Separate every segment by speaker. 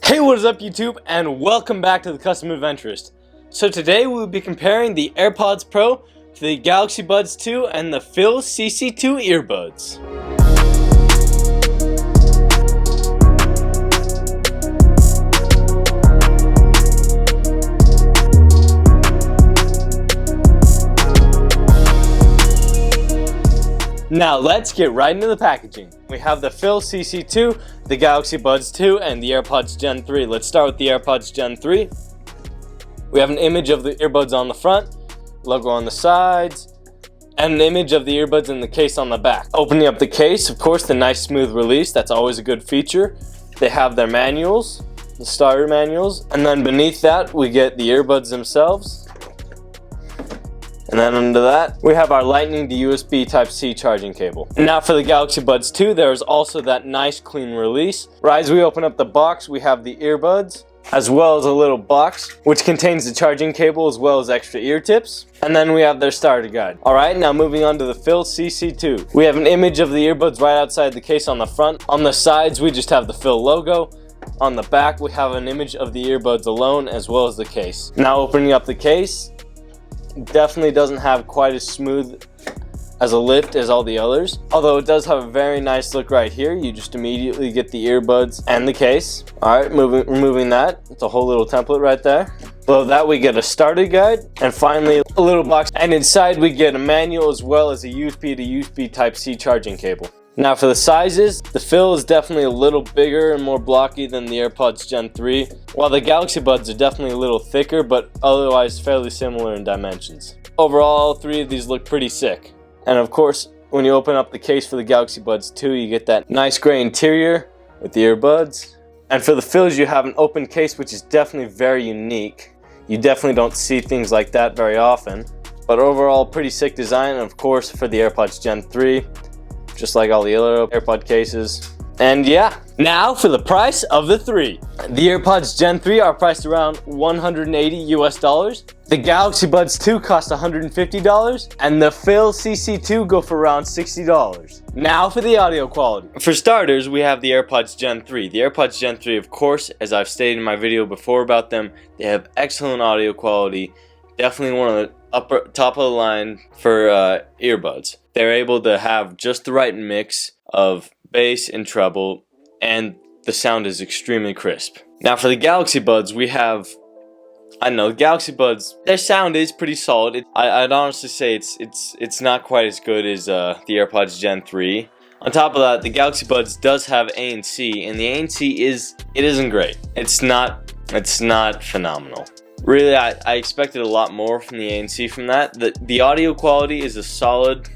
Speaker 1: Hey, what is up YouTube, and welcome back to the Custom Adventurist. So today we will be comparing the AirPods Pro to the Galaxy Buds 2 and the Fiil CC2 earbuds. Now let's get right into the packaging. We have the Fiil CC2, the Galaxy Buds 2, and the Airpods Gen 3. Let's start with the Airpods Gen 3. We have an image of the earbuds on the front, logo on the sides, and an image of the earbuds in the case on the back. Opening up the case, of course, the nice smooth release, that's always a good feature. They have their manuals, the starter manuals, and then beneath that we get the earbuds themselves. And then under that, we have our Lightning to USB Type-C charging cable. Now for the Galaxy Buds 2, there is also that nice clean release. Right as we open up the box, we have the earbuds, as well as a little box, which contains the charging cable as well as extra ear tips. And then we have their starter guide. Alright, now moving on to the Fiil CC2. We have an image of the earbuds right outside the case on the front. On the sides, we just have the Fiil logo. On the back, we have an image of the earbuds alone, as well as the case. Now opening up the case, definitely doesn't have quite as smooth as a lift as all the others, although it does have a very nice look right here. You just immediately get the earbuds and the case. Alright, removing that, it's a whole little template right there. Below that we get a starter guide, and finally a little box, and inside we get a manual as well as a USB to USB Type-C charging cable. Now for the sizes, the Fiil is definitely a little bigger and more blocky than the AirPods Gen 3, while the Galaxy Buds are definitely a little thicker, but otherwise fairly similar in dimensions. Overall, all three of these look pretty sick. And of course, when you open up the case for the Galaxy Buds 2, you get that nice gray interior with the earbuds. And for the Fiils, you have an open case, which is definitely very unique. You definitely don't see things like that very often. But overall, pretty sick design, and of course for the AirPods Gen 3. Just like all the other AirPod cases. And yeah, now for the price of the three. The AirPods Gen 3 are priced around $180 US. The Galaxy Buds 2 cost $150, and the Fiil CC2 go for around $60. Now for the audio quality. For starters, we have the AirPods Gen 3. The AirPods Gen 3, of course, as I've stated in my video before about them, they have excellent audio quality. Definitely one of the top of the line for earbuds. They're able to have just the right mix of bass and treble, and the sound is extremely crisp. Now for the Galaxy Buds, we have, I don't know, the Galaxy Buds, their sound is pretty solid. I'd honestly say it's not quite as good as the AirPods Gen 3. On top of that, the Galaxy Buds does have ANC, and the ANC isn't great. It's not phenomenal. Really, I expected a lot more from the ANC from that. The audio quality is a solid,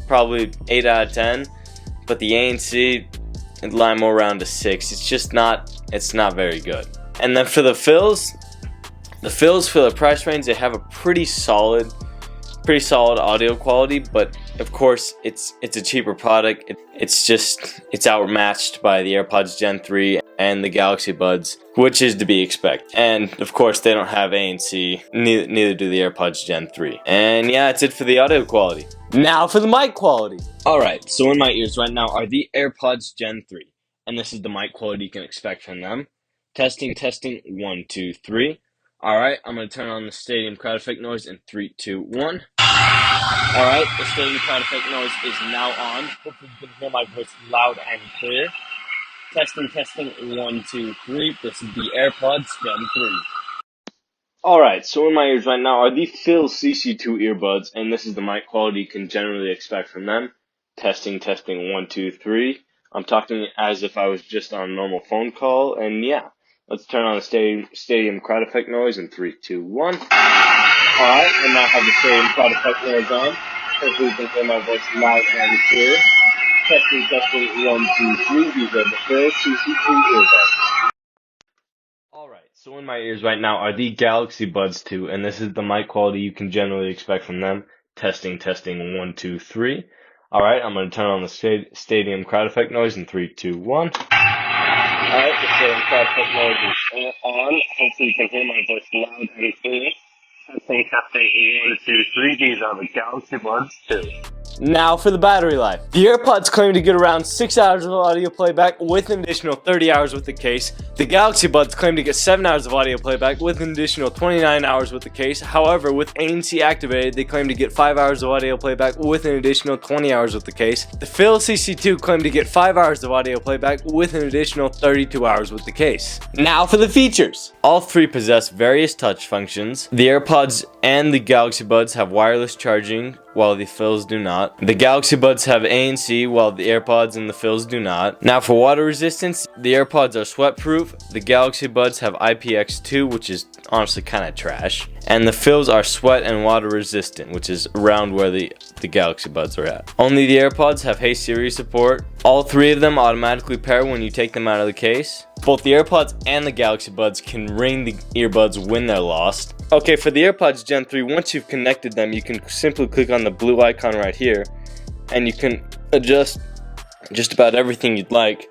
Speaker 1: probably 8 out of 10, but the ANC, it'd lie more around a 6. It's not very good. And then for the Fiils for the price range, they have a pretty solid audio quality, but of course it's a cheaper product. It's outmatched by the AirPods Gen 3 and the Galaxy Buds, which is to be expected. And of course they don't have ANC, neither do the AirPods Gen 3. And yeah, that's it for the audio quality. Now for the mic quality. Alright, so in my ears right now are the AirPods Gen 3, and this is the mic quality you can expect from them. Testing, 1, 2, 3. Alright, I'm going to turn on the stadium crowd effect noise in 3, 2, 1. Alright, the stadium crowd effect noise is now on. Hopefully you can hear my voice loud and clear. Testing, 1, 2, 3. This is the AirPods Gen 3. Alright, so in my ears right now are the Fiil CC2 earbuds, and this is the mic quality you can generally expect from them. Testing, 1, 2, 3. I'm talking as if I was just on a normal phone call, and yeah. Let's turn on the stadium crowd effect noise in 3, 2, 1. Alright, I now have the stadium crowd effect noise on. Hopefully you can hear my voice loud and clear. Testing, 1, 2, 3. These are the Fiil CC2 earbuds. Alright, so in my ears right now are the Galaxy Buds 2, and this is the mic quality you can generally expect from them. Testing, 1, 2, 3. Alright, I'm going to turn on the stadium crowd effect noise in 3, 2, 1. Alright, the stadium crowd effect noise is on. Hopefully you can hear my voice loud and clear. Testing. 1, 2, 3. These are the Galaxy Buds 2. Now for the battery life. The AirPods claim to get around 6 hours of audio playback with an additional 30 hours with the case. The Galaxy Buds claim to get 7 hours of audio playback with an additional 29 hours with the case. However, with ANC activated, they claim to get 5 hours of audio playback with an additional 20 hours with the case. The Fiil CC2 claim to get 5 hours of audio playback with an additional 32 hours with the case. Now for the features. All three possess various touch functions. The AirPods and the Galaxy Buds have wireless charging, while the Fiils do not. The Galaxy Buds have ANC, while the AirPods and the Fiils do not. Now for water resistance, the AirPods are sweat-proof, the Galaxy Buds have IPX2, which is honestly kind of trash, and the Fiils are sweat and water resistant, which is around where the Galaxy Buds are at. Only the AirPods have Hey Siri support. All three of them automatically pair when you take them out of the case. Both the AirPods and the Galaxy Buds can ring the earbuds when they're lost. Okay, for the AirPods Gen 3, once you've connected them, you can simply click on the blue icon right here, and you can adjust just about everything you'd like.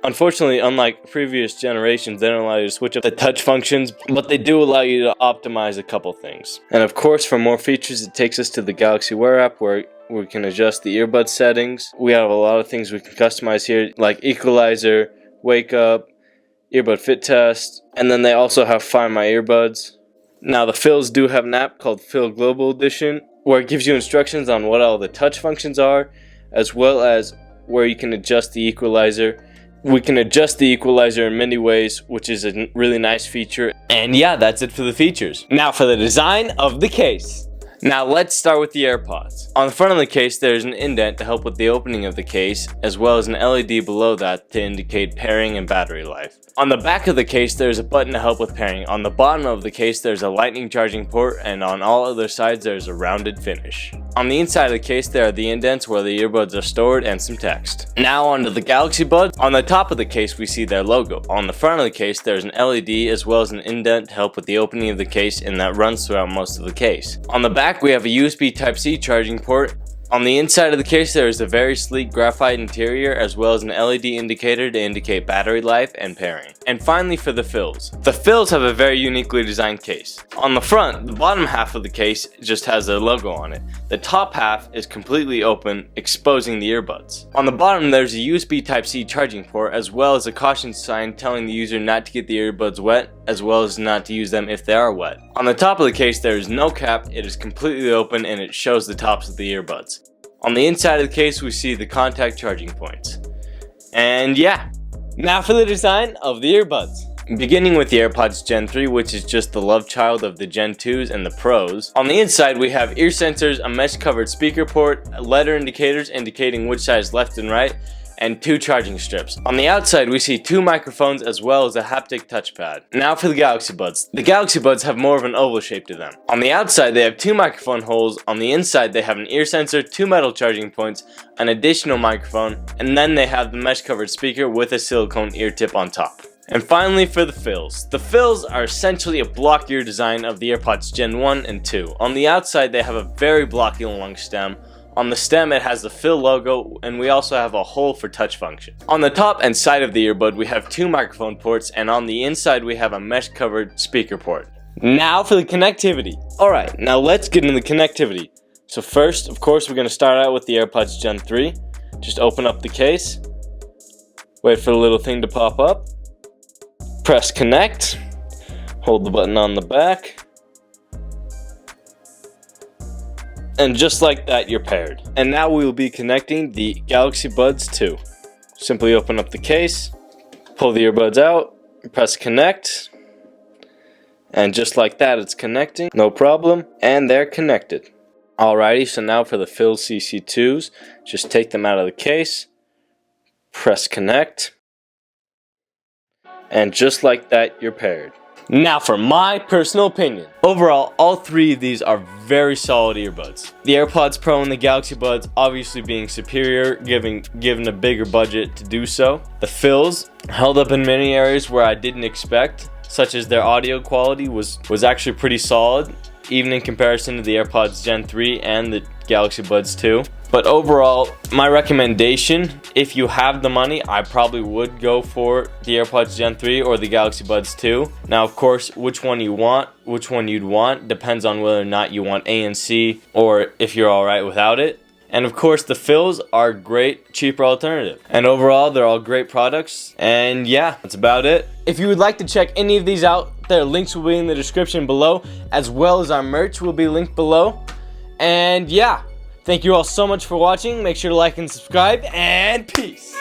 Speaker 1: Unfortunately, unlike previous generations, they don't allow you to switch up the touch functions, but they do allow you to optimize a couple things. And of course, for more features, it takes us to the Galaxy Wear app, where we can adjust the earbud settings. We have a lot of things we can customize here, like equalizer, wake up, earbud fit test, and then they also have Find My Earbuds. Now the Fiils do have an app called Fiil Global Edition, where it gives you instructions on what all the touch functions are, as well as where you can adjust the equalizer. We can adjust the equalizer in many ways, which is a really nice feature. And yeah, that's it for the features. Now for the design of the case. Now let's start with the AirPods. On the front of the case, there's an indent to help with the opening of the case, as well as an LED below that to indicate pairing and battery life. On the back of the case, there's a button to help with pairing. On the bottom of the case, there's a lightning charging port, and on all other sides, there's a rounded finish. On the inside of the case, there are the indents where the earbuds are stored and some text. Now onto the Galaxy Buds. On the top of the case, we see their logo. On the front of the case, there's an LED as well as an indent to help with the opening of the case, and that runs throughout most of the case. On the back, we have a USB Type-C charging port. On the inside of the case, there is a very sleek graphite interior as well as an LED indicator to indicate battery life and pairing. And finally for the Fiils. The Fiils have a very uniquely designed case. On the front, the bottom half of the case just has their logo on it. The top half is completely open, exposing the earbuds. On the bottom, there's a USB Type-C charging port as well as a caution sign telling the user not to get the earbuds wet, as well as not to use them if they are wet. On the top of the case, there is no cap, it is completely open and it shows the tops of the earbuds. On the inside of the case, we see the contact charging points. And yeah, now for the design of the earbuds. Beginning with the AirPods Gen 3, which is just the love child of the Gen 2s and the Pros. On the inside, we have ear sensors, a mesh-covered speaker port, letter indicators indicating which side is left and right, and 2 charging strips. On the outside, we see 2 microphones as well as a haptic touchpad. Now for the Galaxy Buds. The Galaxy Buds have more of an oval shape to them. On the outside, they have 2 microphone holes. On the inside, they have an ear sensor, 2 metal charging points, an additional microphone, and then they have the mesh-covered speaker with a silicone ear tip on top. And finally for the Fiils. The Fiils are essentially a block ear design of the AirPods Gen 1 and 2. On the outside, they have a very blocky long stem. On the stem, it has the Fiil logo, and we also have a hole for touch function. On the top and side of the earbud, we have 2 microphone ports, and on the inside, we have a mesh-covered speaker port. Now for the connectivity. Alright, now let's get into the connectivity. So first, of course, we're going to start out with the AirPods Gen 3. Just open up the case. Wait for the little thing to pop up. Press connect. Hold the button on the back. And just like that, you're paired. And now we will be connecting the Galaxy Buds 2. Simply open up the case, pull the earbuds out, press connect, and just like that, it's connecting, no problem, and they're connected. Alrighty, so now for the Fiil CC2s, just take them out of the case, press connect, and just like that, you're paired. Now for my personal opinion. Overall, all 3 of these are very solid earbuds. The AirPods Pro and the Galaxy Buds obviously being superior, given a bigger budget to do so. The Fiils held up in many areas where I didn't expect, such as their audio quality was actually pretty solid, even in comparison to the AirPods Gen 3 and the Galaxy Buds 2. But overall, my recommendation, if you have the money, I probably would go for the AirPods Gen 3 or the Galaxy Buds 2. Now, of course, which one you'd want, depends on whether or not you want ANC or if you're alright without it. And of course, the Fiils are a great, cheaper alternative. And overall, they're all great products. And yeah, that's about it. If you would like to check any of these out, their links will be in the description below, as well as our merch will be linked below. And yeah, thank you all so much for watching. Make sure to like and subscribe, and peace.